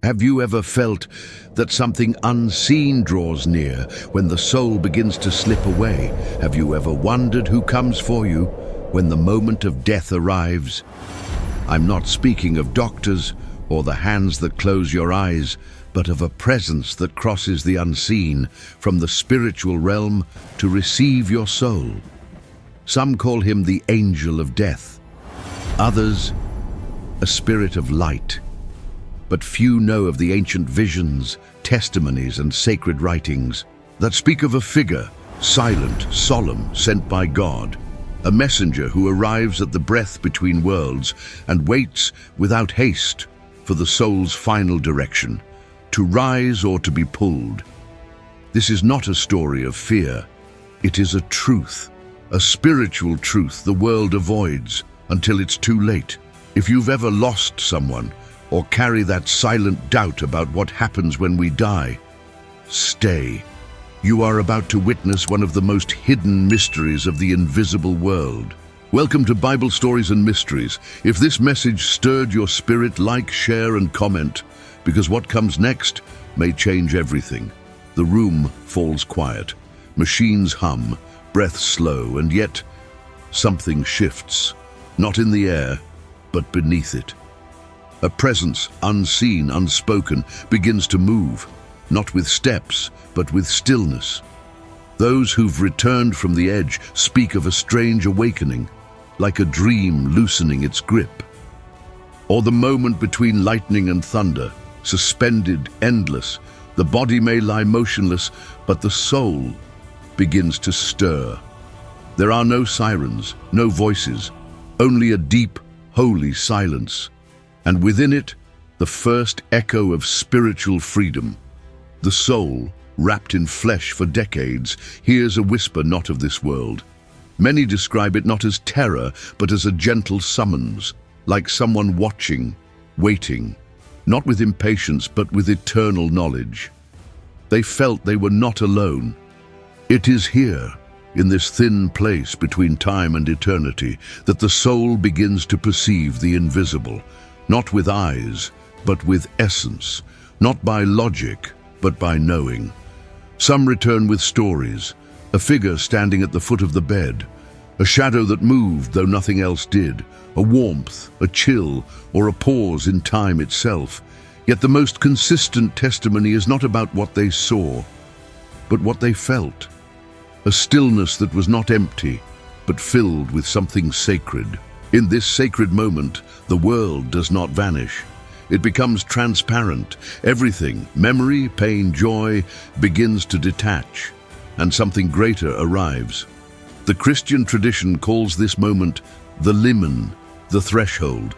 Have you ever felt that something unseen draws near when the soul begins to slip away? Have you ever wondered who comes for you when the moment of death arrives? I'm not speaking of doctors or the hands that close your eyes, but of a presence that crosses the unseen from the spiritual realm to receive your soul. Some call him the angel of death, others a spirit of light. But few know of the ancient visions, testimonies, and sacred writings that speak of a figure, silent, solemn, sent by God, a messenger who arrives at the breath between worlds and waits without haste for the soul's final direction, to rise or to be pulled. This is not a story of fear. It is a truth, a spiritual truth the world avoids until it's too late. If you've ever lost someone, or carry that silent doubt about what happens when we die, stay. You are about to witness one of the most hidden mysteries of the invisible world. Welcome to Bible Stories and Mysteries. If this message stirred your spirit, like, share, and comment, because what comes next may change everything. The room falls quiet. Machines hum, breath slow, and yet something shifts. Not in the air, but beneath it. A presence, unseen, unspoken, begins to move, not with steps, but with stillness. Those who've returned from the edge speak of a strange awakening, like a dream loosening its grip. Or the moment between lightning and thunder, suspended, endless. The body may lie motionless, but the soul begins to stir. There are no sirens, no voices, only a deep, holy silence. And within it, the first echo of spiritual freedom. The soul, wrapped in flesh for decades, hears a whisper not of this world. Many describe it not as terror, but as a gentle summons, like someone watching, waiting, not with impatience, but with eternal knowledge. They felt they were not alone. It is here, in this thin place between time and eternity, that the soul begins to perceive the invisible. Not with eyes, but with essence. Not by logic, but by knowing. Some return with stories. A figure standing at the foot of the bed. A shadow that moved though nothing else did. A warmth, a chill, or a pause in time itself. Yet the most consistent testimony is not about what they saw, but what they felt. A stillness that was not empty, but filled with something sacred. In this sacred moment, the world does not vanish. It becomes transparent. Everything, memory, pain, joy, begins to detach, and something greater arrives. The Christian tradition calls this moment the limen, the threshold,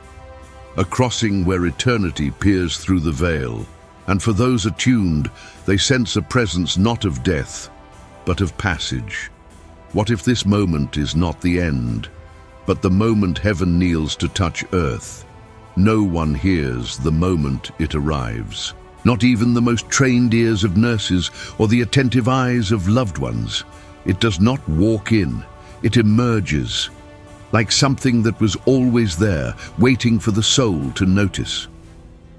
a crossing where eternity peers through the veil. And for those attuned, they sense a presence not of death, but of passage. What if this moment is not the end, but the moment heaven kneels to touch earth? No one hears the moment it arrives. Not even the most trained ears of nurses or the attentive eyes of loved ones. It does not walk in, it emerges, like something that was always there, waiting for the soul to notice.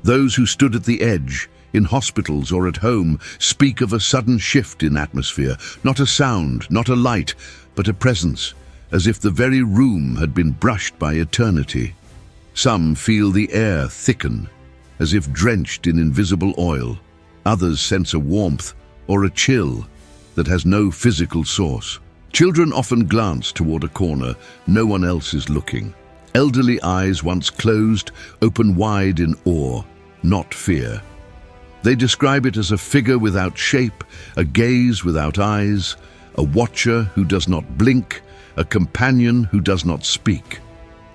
Those who stood at the edge, in hospitals or at home, speak of a sudden shift in atmosphere. Not a sound, not a light, but a presence, as if the very room had been brushed by eternity. Some feel the air thicken, as if drenched in invisible oil. Others sense a warmth or a chill that has no physical source. Children often glance toward a corner. No one else is looking. Elderly eyes, once closed, open wide in awe, not fear. They describe it as a figure without shape, a gaze without eyes, a watcher who does not blink, a companion who does not speak.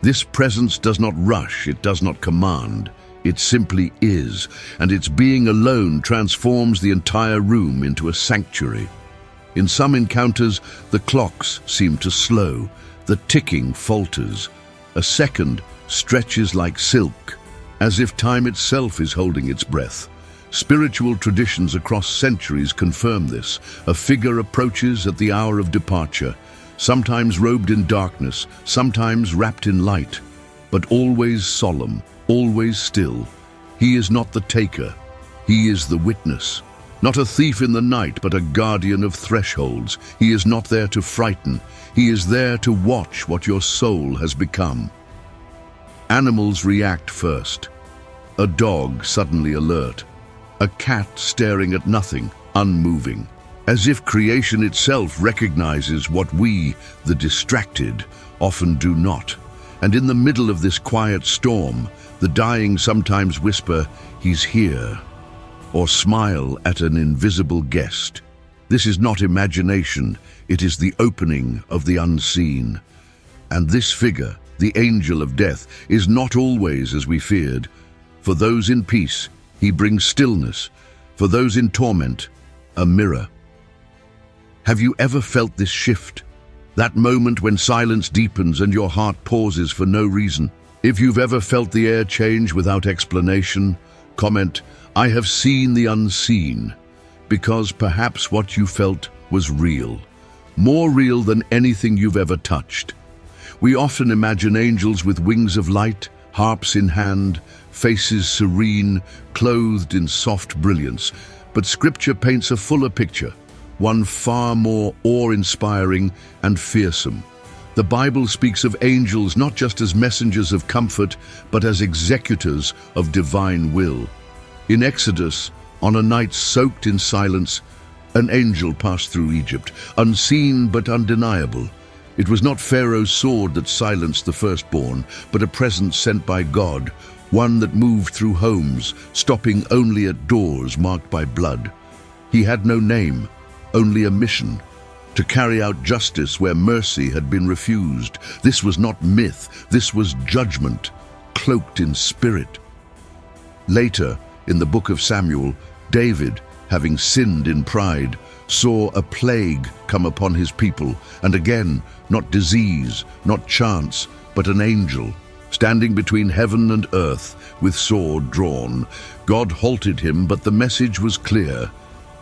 This presence does not rush, it does not command. It simply is, and its being alone transforms the entire room into a sanctuary. In some encounters, the clocks seem to slow, the ticking falters. A second stretches like silk, as if time itself is holding its breath. Spiritual traditions across centuries confirm this. A figure approaches at the hour of departure, sometimes robed in darkness, sometimes wrapped in light, but always solemn, always still. He is not the taker, he is the witness. Not a thief in the night, but a guardian of thresholds. He is not there to frighten, he is there to watch what your soul has become. Animals react first. A dog suddenly alert. A cat staring at nothing, unmoving. As if creation itself recognizes what we, the distracted, often do not. And in the middle of this quiet storm, the dying sometimes whisper, "He's here," or smile at an invisible guest. This is not imagination, it is the opening of the unseen. And this figure, the angel of death, is not always as we feared. For those in peace, he brings stillness. For those in torment, a mirror. Have you ever felt this shift? That moment when silence deepens and your heart pauses for no reason? If you've ever felt the air change without explanation, comment, "I have seen the unseen," because perhaps what you felt was real. More real than anything you've ever touched. We often imagine angels with wings of light, harps in hand, faces serene, clothed in soft brilliance. But Scripture paints a fuller picture, one far more awe-inspiring and fearsome. The Bible speaks of angels not just as messengers of comfort, but as executors of divine will. In Exodus, on a night soaked in silence, an angel passed through Egypt, unseen but undeniable. It was not Pharaoh's sword that silenced the firstborn, but a presence sent by God, one that moved through homes, stopping only at doors marked by blood. He had no name, only a mission, to carry out justice where mercy had been refused. This was not myth, this was judgment, cloaked in spirit. Later, in the book of Samuel, David, having sinned in pride, saw a plague come upon his people, and again, not disease, not chance, but an angel, standing between heaven and earth, with sword drawn. God halted him, but the message was clear.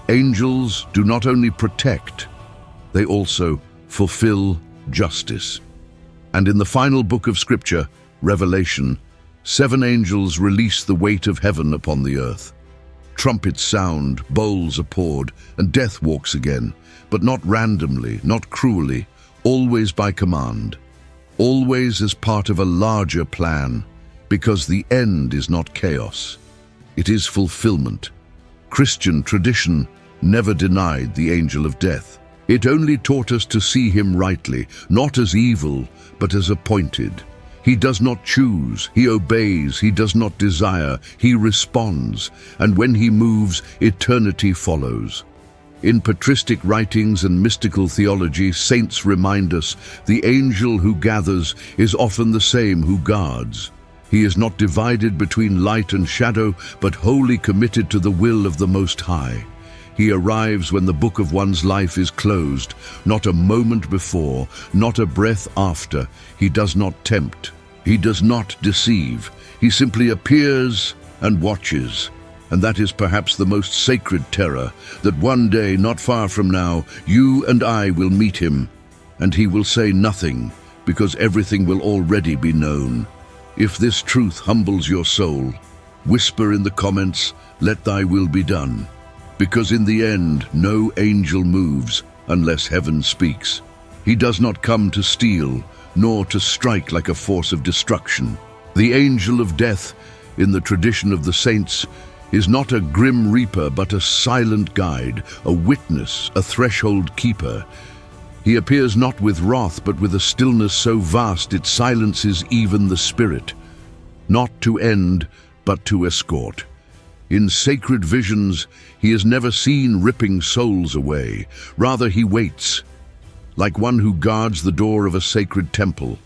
Angels do not only protect, they also fulfill justice. And in the final book of Scripture, Revelation, 7 angels release the weight of heaven upon the earth. Trumpets sound, bowls are poured, and death walks again, but not randomly, not cruelly, always by command, always as part of a larger plan, because the end is not chaos, it is fulfillment. Christian tradition never denied the angel of death. It only taught us to see him rightly, not as evil, but as appointed. He does not choose, he obeys, he does not desire, he responds, and when he moves, eternity follows. In patristic writings and mystical theology, saints remind us the angel who gathers is often the same who guards. He is not divided between light and shadow, but wholly committed to the will of the Most High. He arrives when the book of one's life is closed, not a moment before, not a breath after. He does not tempt, he does not deceive. He simply appears and watches. And that is perhaps the most sacred terror, that one day, not far from now, you and I will meet him, and he will say nothing, because everything will already be known. If this truth humbles your soul, whisper in the comments, "Let thy will be done." Because in the end, no angel moves unless heaven speaks. He does not come to steal, nor to strike like a force of destruction. The angel of death, in the tradition of the saints, is not a grim reaper, but a silent guide, a witness, a threshold keeper. He appears not with wrath, but with a stillness so vast it silences even the spirit. Not to end, but to escort. In sacred visions, he is never seen ripping souls away. Rather, he waits, like one who guards the door of a sacred temple.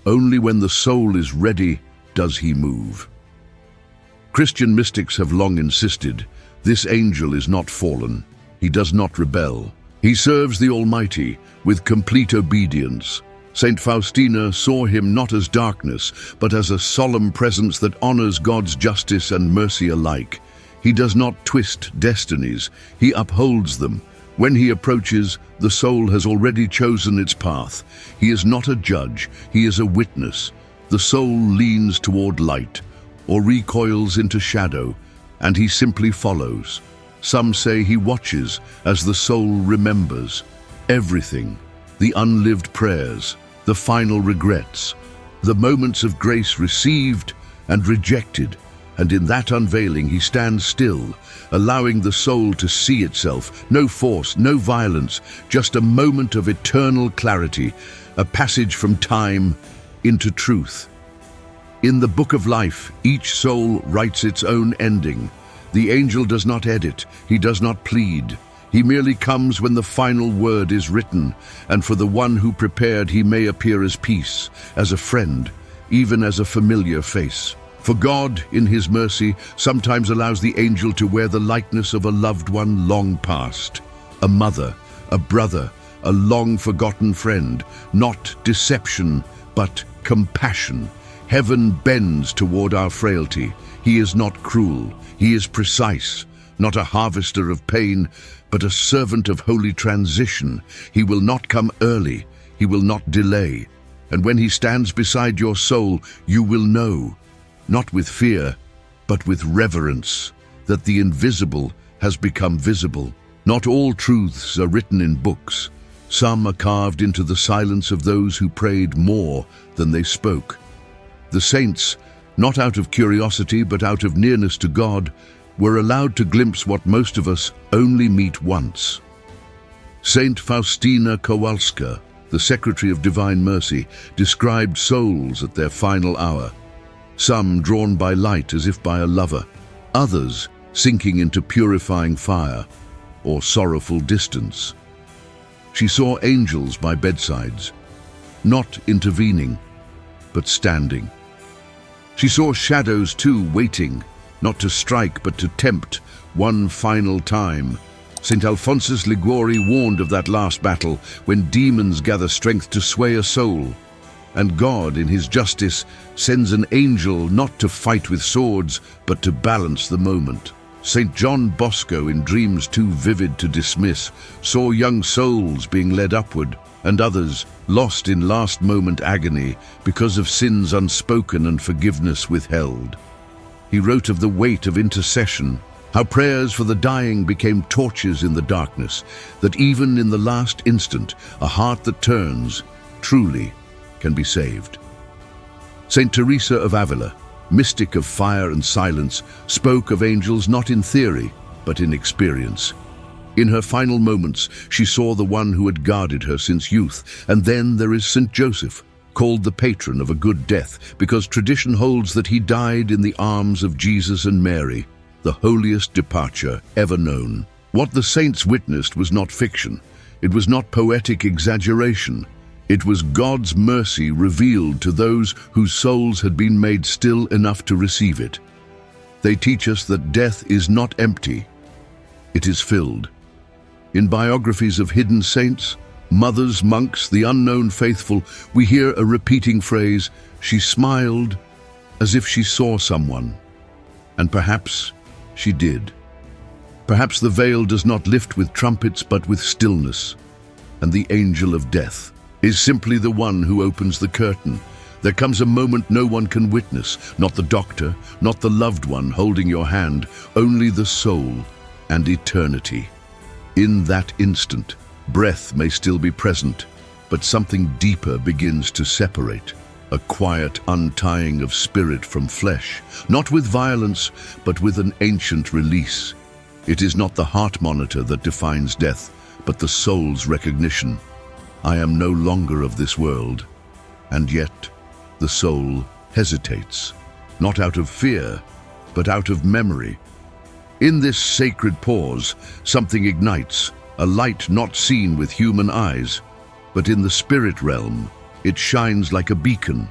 Only when the soul is ready does he move. Christian mystics have long insisted, this angel is not fallen. He does not rebel. He serves the Almighty with complete obedience. Saint Faustina saw him not as darkness, but as a solemn presence that honors God's justice and mercy alike. He does not twist destinies, he upholds them. When he approaches, the soul has already chosen its path. He is not a judge, he is a witness. The soul leans toward light, or recoils into shadow, and he simply follows. Some say he watches as the soul remembers everything, the unlived prayers, the final regrets, the moments of grace received and rejected, and in that unveiling he stands still, allowing the soul to see itself. No force, no violence, just a moment of eternal clarity, a passage from time into truth. In the book of life, each soul writes its own ending. The angel does not edit, he does not plead. He merely comes when the final word is written, and for the one who prepared he may appear as peace, as a friend, even as a familiar face. For God, in his mercy, sometimes allows the angel to wear the likeness of a loved one long past. A mother, a brother, a long-forgotten friend. Not deception, but compassion. Heaven bends toward our frailty. He is not cruel, he is precise. Not a harvester of pain, but a servant of holy transition. He will not come early, he will not delay. And when he stands beside your soul, you will know, not with fear, but with reverence, that the invisible has become visible. Not all truths are written in books. Some are carved into the silence of those who prayed more than they spoke. The saints, not out of curiosity but out of nearness to God, were allowed to glimpse what most of us only meet once. Saint Faustina Kowalska, the Secretary of Divine Mercy, described souls at their final hour. Some drawn by light as if by a lover, others sinking into purifying fire or sorrowful distance. She saw angels by bedsides, not intervening, but standing. She saw shadows too, waiting, not to strike but to tempt one final time. St. Alphonsus Liguori warned of that last battle when demons gather strength to sway a soul. And God, in his justice, sends an angel not to fight with swords, but to balance the moment. St. John Bosco, in dreams too vivid to dismiss, saw young souls being led upward, and others lost in last-moment agony because of sins unspoken and forgiveness withheld. He wrote of the weight of intercession, how prayers for the dying became torches in the darkness, that even in the last instant, a heart that turns, truly, can be saved. Saint Teresa of Avila, mystic of fire and silence, spoke of angels not in theory, but in experience. In her final moments, she saw the one who had guarded her since youth. And then there is Saint Joseph, called the patron of a good death, because tradition holds that he died in the arms of Jesus and Mary, the holiest departure ever known. What the saints witnessed was not fiction. It was not poetic exaggeration. It was God's mercy revealed to those whose souls had been made still enough to receive it. They teach us that death is not empty, it is filled. In biographies of hidden saints, mothers, monks, the unknown faithful, we hear a repeating phrase, "She smiled as if she saw someone." And perhaps she did. Perhaps the veil does not lift with trumpets but with stillness, and the angel of death is simply the one who opens the curtain. There comes a moment no one can witness, not the doctor, not the loved one holding your hand, only the soul and eternity. In that instant, breath may still be present, but something deeper begins to separate, a quiet untying of spirit from flesh, not with violence, but with an ancient release. It is not the heart monitor that defines death, but the soul's recognition. I am no longer of this world, and yet the soul hesitates, not out of fear, but out of memory. In this sacred pause, something ignites, a light not seen with human eyes, but in the spirit realm, it shines like a beacon,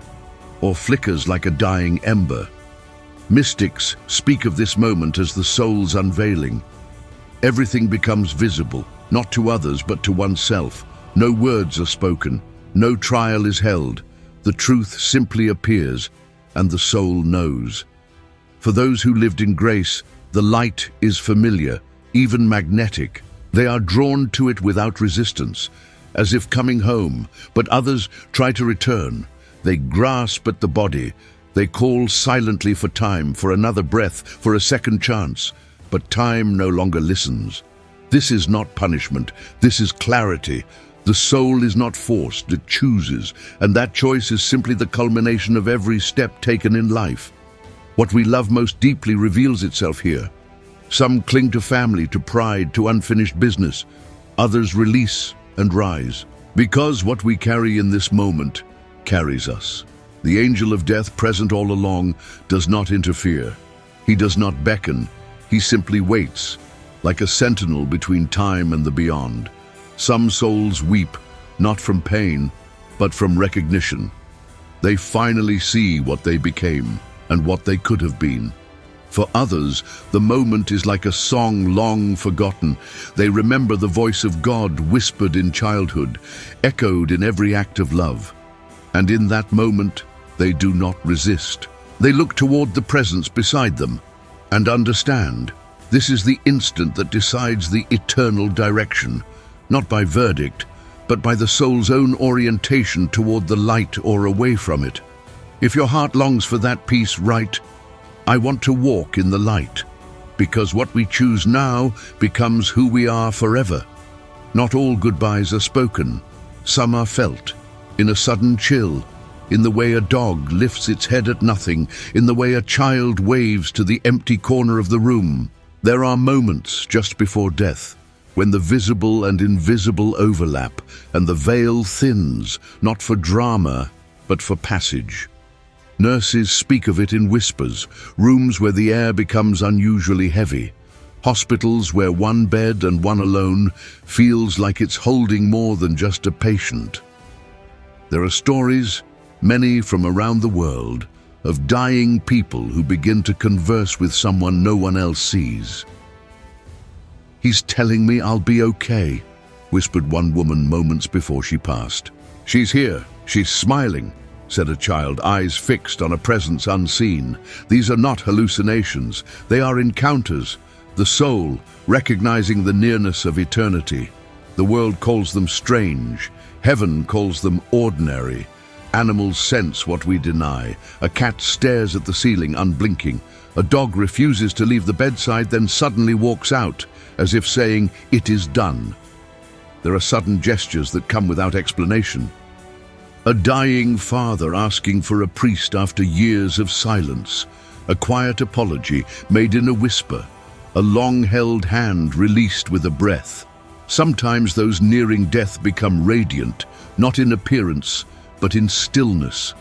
or flickers like a dying ember. Mystics speak of this moment as the soul's unveiling. Everything becomes visible, not to others but to oneself. No words are spoken, no trial is held. The truth simply appears, and the soul knows. For those who lived in grace, the light is familiar, even magnetic. They are drawn to it without resistance, as if coming home, but others try to return. They grasp at the body, They call silently for time, for another breath, for a second chance. But time no longer listens. This is not punishment. This is clarity. The soul is not forced, it chooses, and that choice is simply the culmination of every step taken in life. What we love most deeply reveals itself here. Some cling to family, to pride, to unfinished business. Others release and rise. Because what we carry in this moment carries us. The angel of death, present all along, does not interfere. He does not beckon. He simply waits, like a sentinel between time and the beyond. Some souls weep, not from pain, but from recognition. They finally see what they became and what they could have been. For others, the moment is like a song long forgotten. They remember the voice of God whispered in childhood, echoed in every act of love. And in that moment, they do not resist. They look toward the presence beside them and understand. This is the instant that decides the eternal direction, not by verdict, but by the soul's own orientation toward the light or away from it. If your heart longs for that peace, write, I want to walk in the light, because what we choose now becomes who we are forever. Not all goodbyes are spoken. Some are felt, in a sudden chill, in the way a dog lifts its head at nothing, in the way a child waves to the empty corner of the room. There are moments just before death, when the visible and invisible overlap, and the veil thins, not for drama, but for passage. Nurses speak of it in whispers, rooms where the air becomes unusually heavy, hospitals where one bed and one alone feels like it's holding more than just a patient. There are stories, many from around the world, of dying people who begin to converse with someone no one else sees. He's telling me I'll be okay, whispered one woman moments before she passed. She's here, she's smiling, said a child, eyes fixed on a presence unseen. These are not hallucinations, they are encounters. The soul, recognizing the nearness of eternity. The world calls them strange, heaven calls them ordinary. Animals sense what we deny. A cat stares at the ceiling, unblinking. A dog refuses to leave the bedside, then suddenly walks out, as if saying, it is done. There are sudden gestures that come without explanation. A dying father asking for a priest after years of silence. A quiet apology made in a whisper. A long-held hand released with a breath. Sometimes those nearing death become radiant, not in appearance, but in stillness,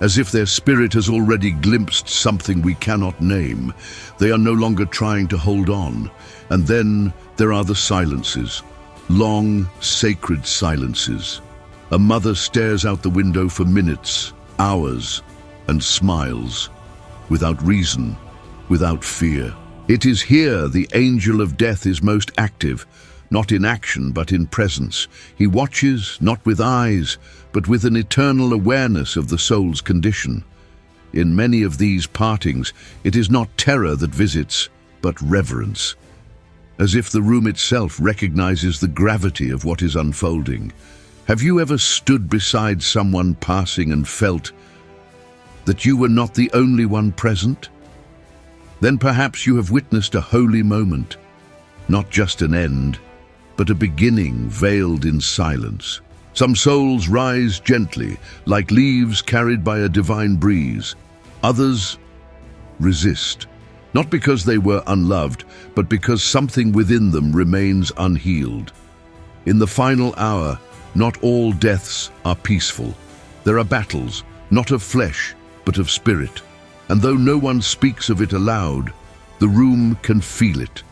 as if their spirit has already glimpsed something we cannot name. They are no longer trying to hold on. And then there are the silences, long, sacred silences. A mother stares out the window for minutes, hours, and smiles, without reason, without fear. It is here the angel of death is most active, not in action but in presence. He watches, not with eyes, but with an eternal awareness of the soul's condition. In many of these partings, it is not terror that visits, but reverence, as if the room itself recognizes the gravity of what is unfolding. Have you ever stood beside someone passing and felt that you were not the only one present? Then perhaps you have witnessed a holy moment, not just an end, but a beginning veiled in silence. Some souls rise gently, like leaves carried by a divine breeze. Others resist, not because they were unloved, but because something within them remains unhealed. In the final hour, not all deaths are peaceful. There are battles, not of flesh, but of spirit. And though no one speaks of it aloud, the room can feel it.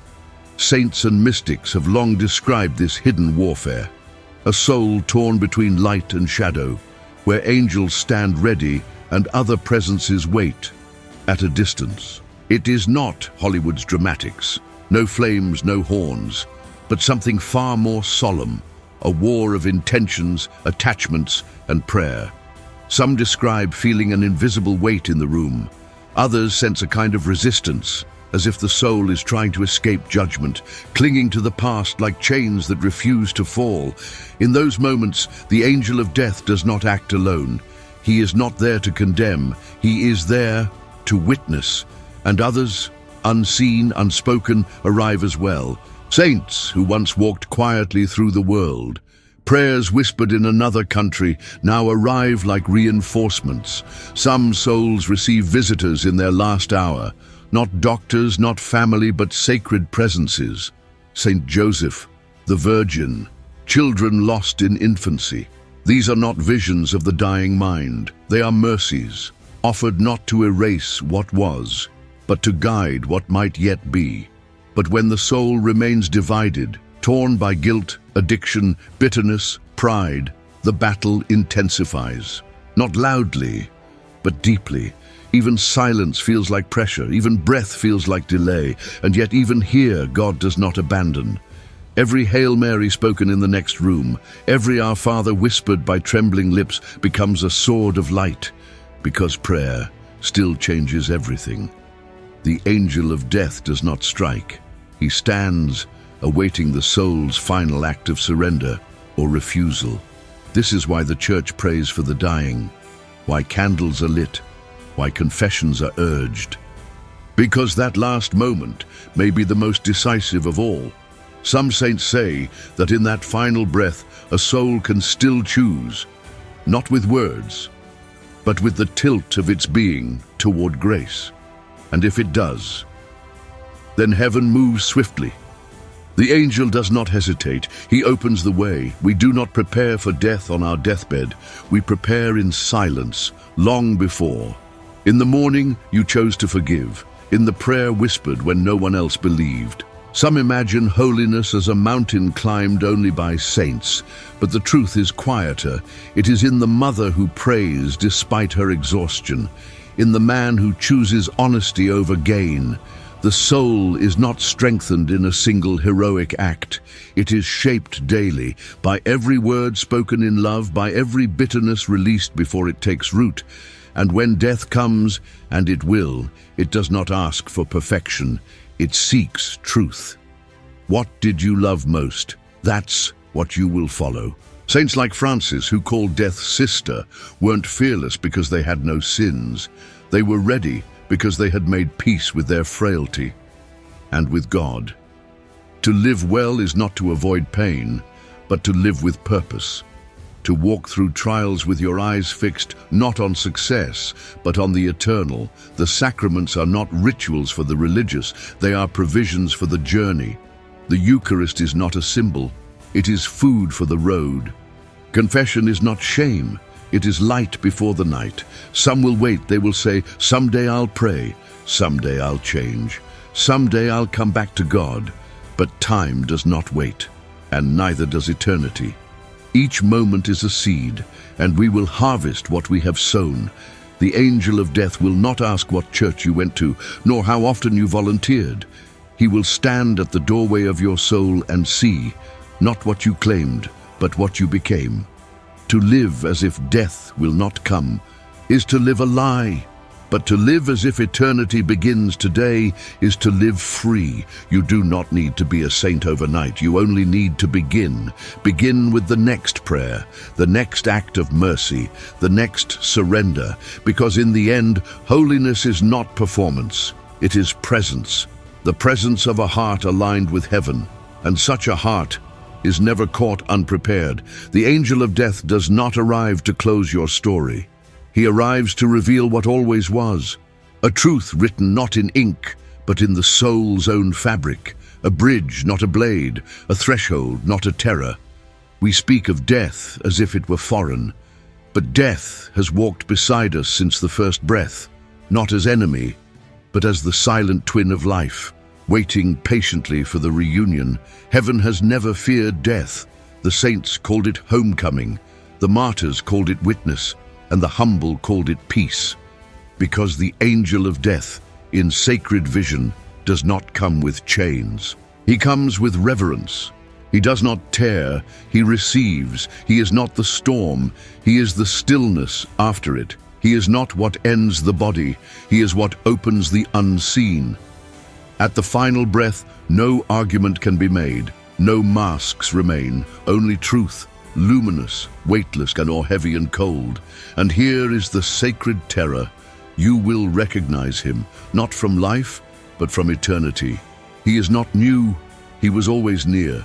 Saints and mystics have long described this hidden warfare, a soul torn between light and shadow, where angels stand ready and other presences wait at a distance. It is not Hollywood's dramatics, no flames, no horns, but something far more solemn, a war of intentions, attachments, and prayer. Some describe feeling an invisible weight in the room. Others sense a kind of resistance, as if the soul is trying to escape judgment, clinging to the past like chains that refuse to fall. In those moments, the angel of death does not act alone. He is not there to condemn, he is there to witness, and others, unseen, unspoken, arrive as well. Saints who once walked quietly through the world, prayers whispered in another country, now arrive like reinforcements. Some souls receive visitors in their last hour, not doctors, not family, but sacred presences. Saint Joseph, the Virgin, children lost in infancy. These are not visions of the dying mind. They are mercies, offered not to erase what was, but to guide what might yet be. But when the soul remains divided, torn by guilt, addiction, bitterness, pride, the battle intensifies. Not loudly, but deeply. Even silence feels like pressure, even breath feels like delay, and yet even here God does not abandon. Every Hail Mary spoken in the next room, every Our Father whispered by trembling lips becomes a sword of light, because prayer still changes everything. The angel of death does not strike. He stands, awaiting the soul's final act of surrender or refusal. This is why the Church prays for the dying, why candles are lit, why confessions are urged. Because that last moment may be the most decisive of all. Some saints say that in that final breath, a soul can still choose, not with words, but with the tilt of its being toward grace. And if it does, then heaven moves swiftly. The angel does not hesitate. He opens the way. We do not prepare for death on our deathbed. We prepare in silence, long before. In the morning, you chose to forgive. In the prayer whispered when no one else believed. Some imagine holiness as a mountain climbed only by saints, but the truth is quieter. It is in the mother who prays despite her exhaustion, in the man who chooses honesty over gain. The soul is not strengthened in a single heroic act. It is shaped daily by every word spoken in love, by every bitterness released before it takes root. And when death comes, and it will, it does not ask for perfection. It seeks truth. What did you love most? That's what you will follow. Saints like Francis, who called death sister, weren't fearless because they had no sins. They were ready because they had made peace with their frailty and with God. To live well is not to avoid pain, but to live with purpose. To walk through trials with your eyes fixed not on success, but on the eternal. The sacraments are not rituals for the religious, they are provisions for the journey. The Eucharist is not a symbol, it is food for the road. Confession is not shame, it is light before the night. Some will wait, they will say, someday I'll pray, someday I'll change, someday I'll come back to God. But time does not wait, and neither does eternity. Each moment is a seed, and we will harvest what we have sown. The angel of death will not ask what church you went to, nor how often you volunteered. He will stand at the doorway of your soul and see, not what you claimed, but what you became. To live as if death will not come is to live a lie. But to live as if eternity begins today is to live free. You do not need to be a saint overnight. You only need to begin. Begin with the next prayer, the next act of mercy, the next surrender. Because in the end, holiness is not performance. It is presence. The presence of a heart aligned with heaven. And such a heart is never caught unprepared. The angel of death does not arrive to close your story. He arrives to reveal what always was, a truth written not in ink, but in the soul's own fabric, a bridge, not a blade, a threshold, not a terror. We speak of death as if it were foreign, but death has walked beside us since the first breath, not as enemy, but as the silent twin of life, waiting patiently for the reunion. Heaven has never feared death. The saints called it homecoming, the martyrs called it witness, and the humble called it peace, because the angel of death, in sacred vision, does not come with chains. He comes with reverence. He does not tear, he receives. He is not the storm, he is the stillness after it. He is not what ends the body, he is what opens the unseen. At the final breath, no argument can be made, no masks remain, only truth. luminous, weightless, or heavy and cold. And here is the sacred terror. You will recognize him, not from life, but from eternity. He is not new, he was always near.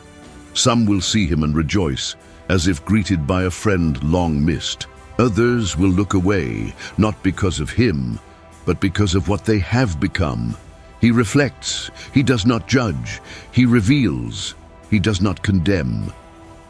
Some will see him and rejoice, as if greeted by a friend long missed. Others will look away, not because of him, but because of what they have become. He reflects, he does not judge, he reveals, he does not condemn.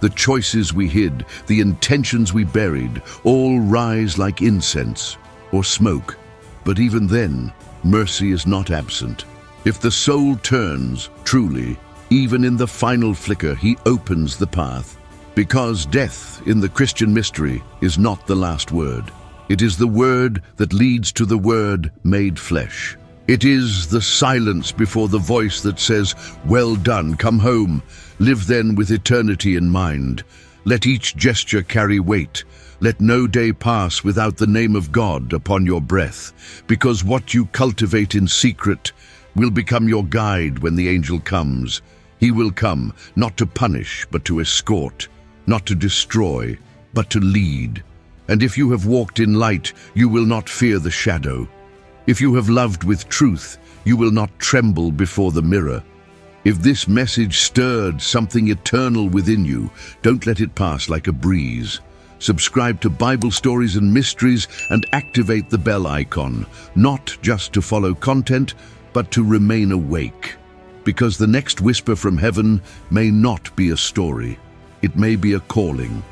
The choices we hid, the intentions we buried, all rise like incense or smoke. But even then, mercy is not absent. If the soul turns, truly, even in the final flicker, he opens the path. Because death, in the Christian mystery, is not the last word. It is the word that leads to the word made flesh. It is the silence before the voice that says, "Well done, come home. Live then with eternity in mind. Let each gesture carry weight. Let no day pass without the name of God upon your breath, because what you cultivate in secret will become your guide when the angel comes. He will come, not to punish, but to escort, not to destroy, but to lead. And if you have walked in light, you will not fear the shadow. If you have loved with truth, you will not tremble before the mirror. If this message stirred something eternal within you, don't let it pass like a breeze. Subscribe to Bible Stories and Mysteries and activate the bell icon, not just to follow content, but to remain awake. Because the next whisper from heaven may not be a story. It may be a calling.